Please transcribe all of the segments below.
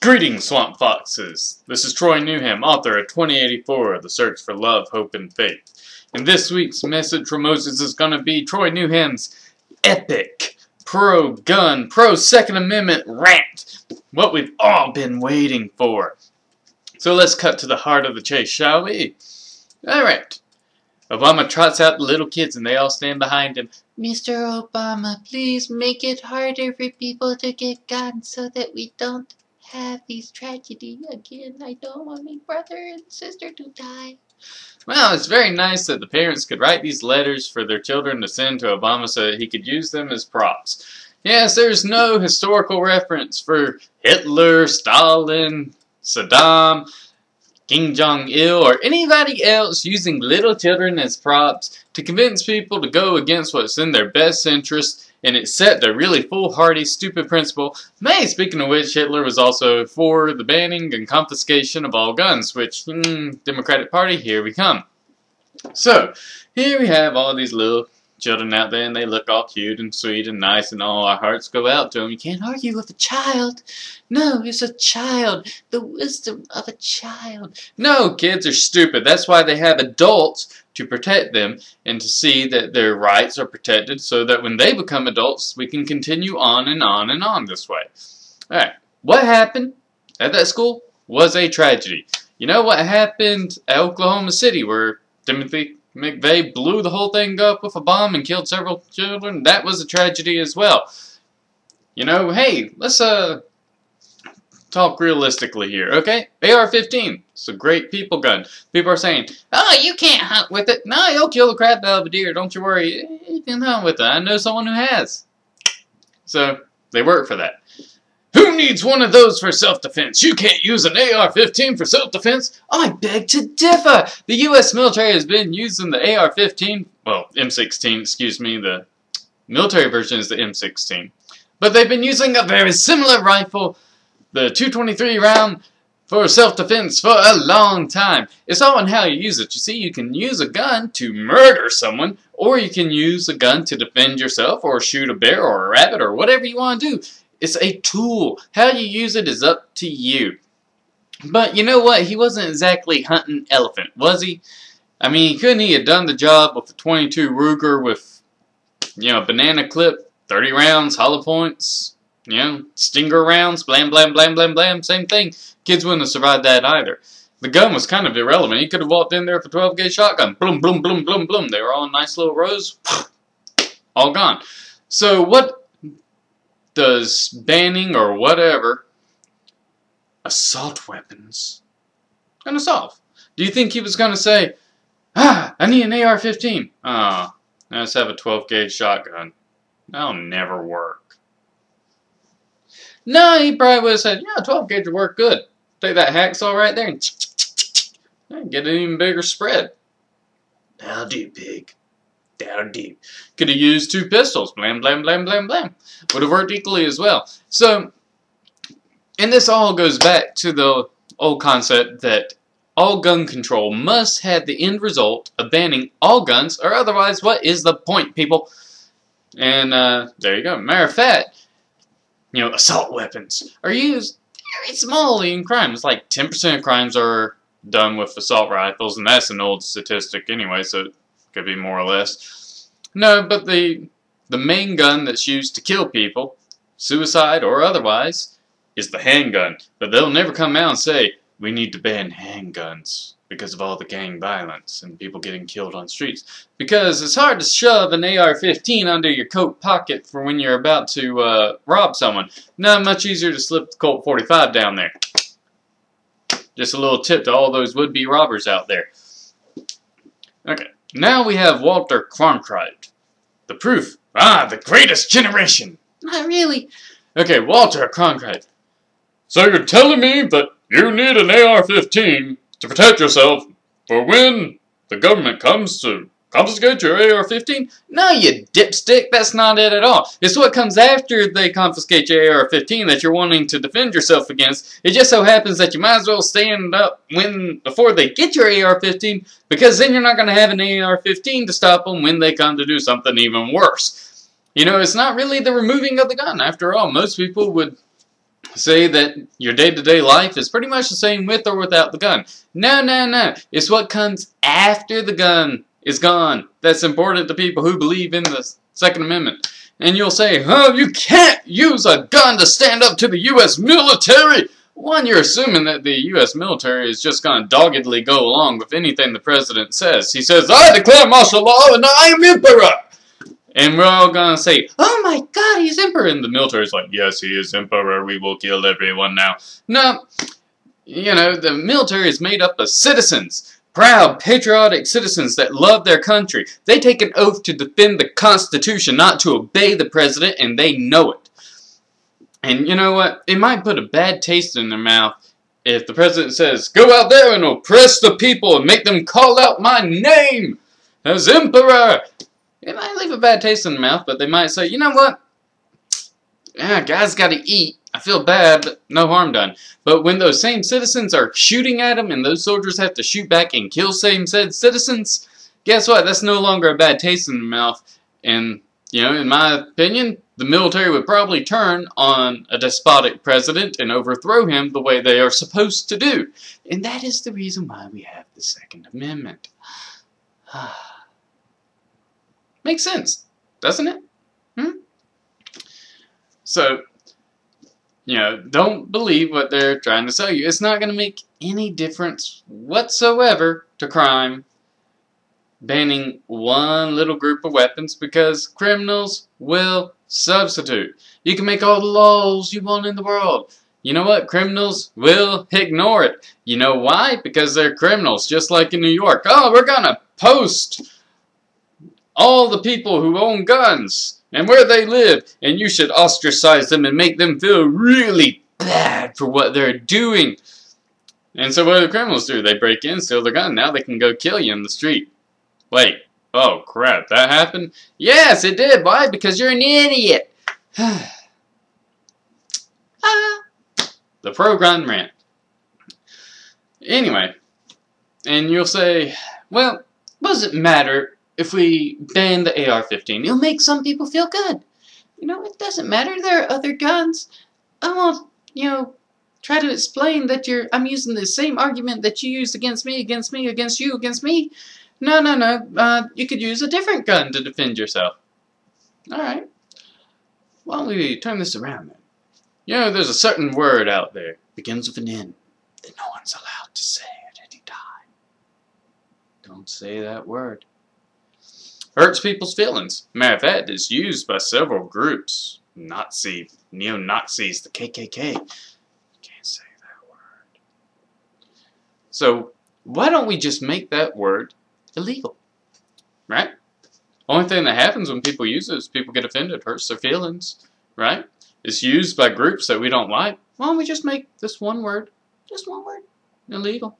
Greetings, Swamp Foxes! This is Troy Newham, author of 2084, The Search for Love, Hope, and Faith. And this week's message from Moses is going to be Troy Newham's epic, pro-gun, pro-Second Amendment rant. What we've all been waiting for. So let's cut to the heart of the chase, shall we? Alright. Obama trots out the little kids and they all stand behind him. Mr. Obama, please make it harder for people to get guns so that we don't have these tragedy again. I don't want my brother and sister to die. Well, it's very nice that the parents could write these letters for their children to send to Obama so that he could use them as props. Yes, there's no historical reference for Hitler, Stalin, Saddam, Kim Jong-il, or anybody else using little children as props to convince people to go against what's in their best interest and accept a really foolhardy, stupid principle. Hey, speaking of which, Hitler was also for the banning and confiscation of all guns, which, Democratic Party, here we come. So, here we have all these little children out there, and they look all cute and sweet and nice, and all our hearts go out to them. You can't argue with a child. No, it's a child. The wisdom of a child. No, kids are stupid. That's why they have adults to protect them and to see that their rights are protected so that when they become adults, we can continue on and on and on this way. Alright, what happened at that school was a tragedy. You know what happened at Oklahoma City where Timothy McVeigh blew the whole thing up with a bomb and killed several children? That was a tragedy as well. You know, hey, let's talk realistically here, okay? AR-15, it's a great people gun. People are saying, oh, you can't hunt with it. No, you'll kill the crap out of a deer, don't you worry. You can hunt with it. I know someone who has. So, they work for that. Who needs one of those for self-defense? You can't use an AR-15 for self-defense? I beg to differ. The U.S. military has been using the AR-15, well, M16, excuse me, the military version is the M16. But they've been using a very similar rifle, the 223 round, for self-defense for a long time. It's all in how you use it. You see, you can use a gun to murder someone, or you can use a gun to defend yourself, or shoot a bear or a rabbit, or whatever you want to do. It's a tool. How you use it is up to you. But you know what? He wasn't exactly hunting elephant, was he? I mean, couldn't he have done the job with the 22 Ruger with, banana clip, 30 rounds, hollow points, stinger rounds, blam, blam, blam, blam, blam, same thing. Kids wouldn't have survived that either. The gun was kind of irrelevant. He could have walked in there with a 12-gauge shotgun. Boom, boom, boom, boom, boom. They were all in nice little rows. All gone. So what does banning or whatever assault weapons gonna solve? Do you think he was gonna say, I need an AR-15? Oh, let's have a 12-gauge shotgun. That'll never work. No, he probably would have said, 12-gauge would work good. Take that hacksaw right there and get an even bigger spread. That'll do, pig. That'll do. Could have used 2 pistols. Blam, blam, blam, blam, blam. Would have worked equally as well. So, and this all goes back to the old concept that all gun control must have the end result of banning all guns, or otherwise, what is the point, people? And, there you go. Matter of fact, assault weapons are used very smallly in crimes. Like 10% of crimes are done with assault rifles, and that's an old statistic anyway, so it could be more or less. No, but the main gun that's used to kill people, suicide or otherwise, is the handgun. But they'll never come out and say, we need to ban handguns because of all the gang violence and people getting killed on streets. Because it's hard to shove an AR-15 under your coat pocket for when you're about to rob someone. Not much easier to slip the Colt 45 down there. Just a little tip to all those would-be robbers out there. Okay, now we have Walter Cronkite. The proof. The greatest generation. Not really. Okay, Walter Cronkite. So you're telling me that you need an AR-15 to protect yourself for when the government comes to confiscate your AR-15? No, you dipstick. That's not it at all. It's what comes after they confiscate your AR-15 that you're wanting to defend yourself against. It just so happens that you might as well stand up before they get your AR-15, because then you're not going to have an AR-15 to stop them when they come to do something even worse. It's not really the removing of the gun. After all, most people would say that your day-to-day life is pretty much the same with or without the gun. No, no, no. It's what comes after the gun is gone that's important to people who believe in the Second Amendment. And you'll say, oh, you can't use a gun to stand up to the U.S. military. One, you're assuming that the U.S. military is just going to doggedly go along with anything the president says. He says, I declare martial law and I am emperor. And we're all going to say, oh my God, he's emperor. And the military's like, yes, he is emperor. We will kill everyone now. No, you know, the military is made up of citizens. Proud, patriotic citizens that love their country. They take an oath to defend the Constitution, not to obey the president, and they know it. And you know what? It might put a bad taste in their mouth if the president says, go out there and oppress the people and make them call out my name as emperor. It might leave a bad taste in their mouth, but they might say, you know what? Yeah, guys got to eat. I feel bad, but no harm done. But when those same citizens are shooting at them and those soldiers have to shoot back and kill same said citizens, guess what? That's no longer a bad taste in the mouth. And, you know, in my opinion, the military would probably turn on a despotic president and overthrow him the way they are supposed to do. And that is the reason why we have the Second Amendment. Makes sense, doesn't it? So, you know, don't believe what they're trying to sell you. It's not going to make any difference whatsoever to crime banning one little group of weapons because criminals will substitute. You can make all the laws you want in the world. You know what? Criminals will ignore it. You know why? Because they're criminals, just like in New York. Oh, we're going to post all the people who own guns and where they live, and you should ostracize them and make them feel really bad for what they're doing. And so what do the criminals do? They break in, steal their gun. Now they can go kill you in the street. Wait. Oh, crap. That happened? Yes, it did. Why? Because you're an idiot. The pro-gun rant. Anyway, and you'll say, well, what does it matter if we ban the AR-15? It'll make some people feel good. You know, it doesn't matter. There are other guns. I won't, you know, try to explain that I'm using the same argument that you used against me, against you, against me. No, no, no. You could use a different gun to defend yourself. Alright. Why don't we turn this around then? You know, there's a certain word out there. Begins with an N. That no one's allowed to say at any time. Don't say that word. Hurts people's feelings. Matter of fact, it's used by several groups. Neo-Nazis, the KKK. Can't say that word. So, why don't we just make that word illegal? Right? Only thing that happens when people use it is people get offended, hurts their feelings. Right? It's used by groups that we don't like. Why don't we just make this one word, just one word, illegal?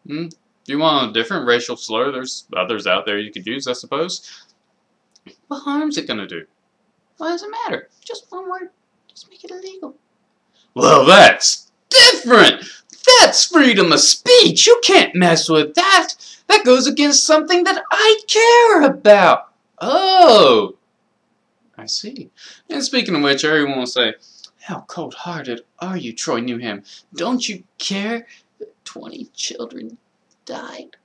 If you want a different racial slur, there's others out there you could use, I suppose. What harm's it going to do? Why does it matter? Just one word. Just make it illegal. Well, that's different. That's freedom of speech. You can't mess with that. That goes against something that I care about. Oh, I see. And speaking of which, everyone will say, how cold-hearted are you, Troy Newham? Don't you care that 20 children died?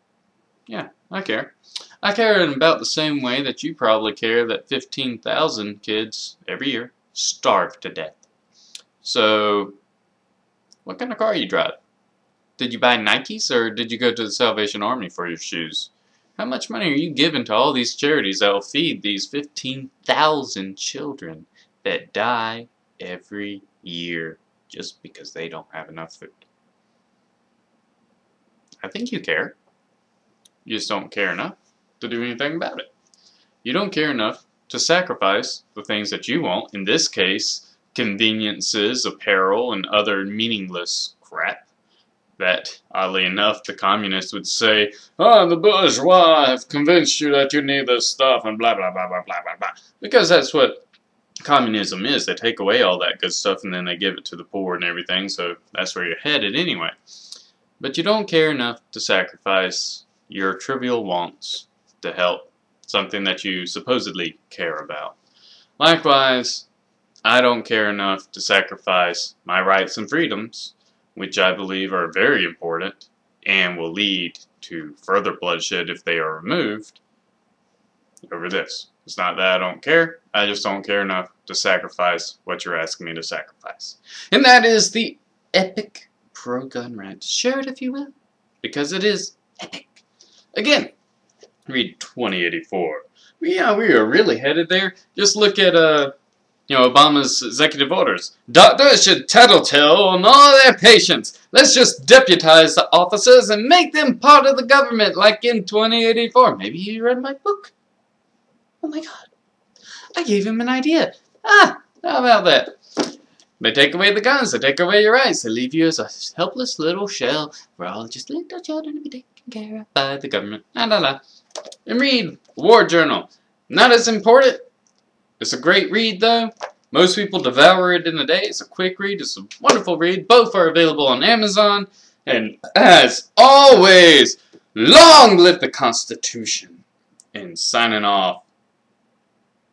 Yeah, I care. I care in about the same way that you probably care that 15,000 kids every year starve to death. So, what kind of car you drive? Did you buy Nikes or did you go to the Salvation Army for your shoes? How much money are you giving to all these charities that will feed these 15,000 children that die every year just because they don't have enough food? I think you care. You just don't care enough to do anything about it. You don't care enough to sacrifice the things that you want, in this case, conveniences, apparel, and other meaningless crap. That, oddly enough, the communists would say, oh, the bourgeois have convinced you that you need this stuff, and blah, blah, blah, blah, blah, blah, blah. Because that's what communism is. They take away all that good stuff, and then they give it to the poor and everything, so that's where you're headed anyway. But you don't care enough to sacrifice your trivial wants to help something that you supposedly care about. Likewise, I don't care enough to sacrifice my rights and freedoms, which I believe are very important and will lead to further bloodshed if they are removed, over this. It's not that I don't care, I just don't care enough to sacrifice what you're asking me to sacrifice. And that is the epic pro-gun rant. Share it if you will, because it is epic. Again, read 2084. Yeah, we are really headed there. Just look at Obama's executive orders. Doctors should tattletale on all their patients. Let's just deputize the officers and make them part of the government, like in 2084. Maybe you read my book. Oh my God. I gave him an idea. How about that? They take away the guns, they take away your rights, they leave you as a helpless little shell. We're all just little children to be taken care of by the government. La la la. And read War Journal. Not as important. It's a great read though. Most people devour it in a day. It's a quick read. It's a wonderful read. Both are available on Amazon. And as always, long live the Constitution. And signing off.